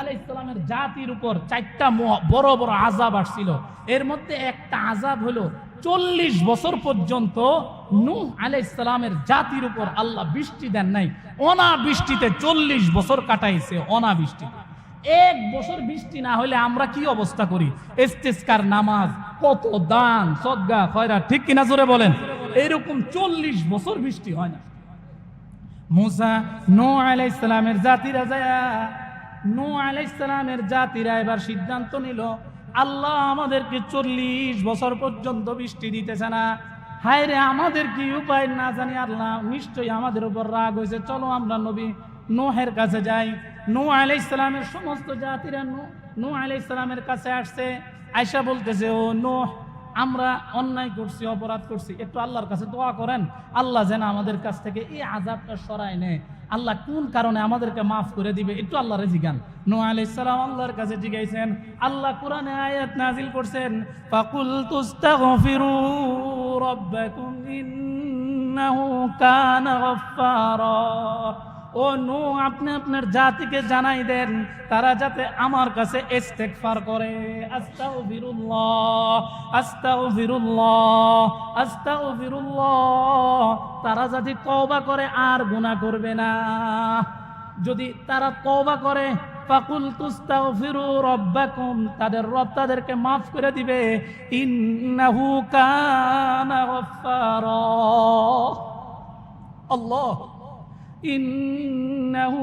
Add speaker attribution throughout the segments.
Speaker 1: আলাইহিস সালামের জাতির উপর 4টা বড় বড় আযাব আসছিল। এর মধ্যে একটা আযাব হলো 40 বছর পর্যন্ত নূহ আলাইহিস সালামের জাতির উপর আল্লাহ বৃষ্টি দেন নাই। অনাবৃষ্টিতে 40 বছর কাটাইছে, অনাবৃষ্টিতে। 1 বছর বৃষ্টি না হলে আমরা কি অবস্থা করি? ইস্তিসকার নামাজ, কত দান সদকা খয়রাত, ঠিক কিনা জোরে বলেন। এরকম 40 বছর বৃষ্টি হয় না। মুসা নূহ আলাইহিস সালামের জাতিরা যায়, নূহ আলাইহিস সালামের জাতিরা এবার সিদ্ধান্ত নিল, আল্লাহ আমাদেরকে 40 বছর পর্যন্ত বৃষ্টি দিতেছে না, হায় রে আমাদের কি উপায় না জানি, আল্লাহ নিশ্চয়ই আমাদের উপর রাগ হয়েছে, চলো আমরা নবী নূহের কাছে যাই। নূহ আলাইহিস সালামের সমস্ত জাতিরা নূহ আলাইহিস সালামের কাছে আসছে, আয়েশা বলতেছে, ও নূহ, আমরা অন্যায় করছি, অপরাধ করছি, একটু আল্লাহর কাছে দোয়া করেন, আল্লাহ যেন আমাদের কাছ থেকে এই আযাবটা সরায় নেয়, আল্লাহ কোন কারণে আমাদেরকে মাফ করে দিবে, একটু আল্লাহরে জিজ্ঞান। নূহ আলাইহিস সালাম আল্লাহর কাছে জিজ্ঞাসেন, আল্লাহ কোরআনে আয়াত নাজিল করছেন, ফাকুল তুস্তাগফিরু রাব্বাকুম ইন্নাহু কানা গাফফারা। ও নূহ, আপনি আপনার জাতিকে জানাই দেন তারা যাতে আমার কাছে ইস্তিগফার করে, আস্তাগফিরুল্লাহ আস্তাগফিরুল্লাহ আস্তাগফিরুল্লাহ, তারা যদি তওবা করে আর গুনাহ করবে না। যদি তারা তওবা করে, ফাকুল তুস্তাগফিরু রাব্বাকুম, তাদের রব তাদেরকে মাফ করে দিবে, ইন্নাহু কানা গাফফারা। আল্লাহ, ইন্নাহু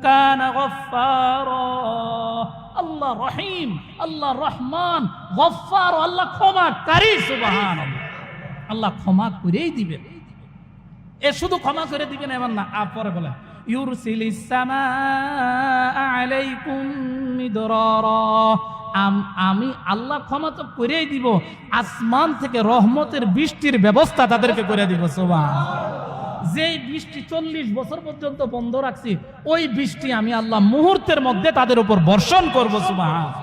Speaker 1: কানা গাফফারা। আল্লাহ রহিম, আল্লাহ রহমান, গফফার, আল্লাহ ক্ষমাকারী। সুবহানাল্লাহ, আল্লাহ ক্ষমা করেই দিবেন। এ শুধু ক্ষমা করে দিবেন এমন না, পরে বলেন ইউরসিলিস সামাআ আলাইকুম মিদরারা, আমি আল্লাহ ক্ষমা তো করেই দিব, আসমান থেকে রহমতের বৃষ্টির ব্যবস্থা তাদেরকে করে দিব। সুবহানাল্লাহ, যেই বৃষ্টি 40 বছর পর্যন্ত বন্ধ রাখছি, ওই বৃষ্টি আমি আল্লাহ মুহূর্তের মধ্যে তাদের উপর বর্ষণ করবো। সুবহানাল্লাহ।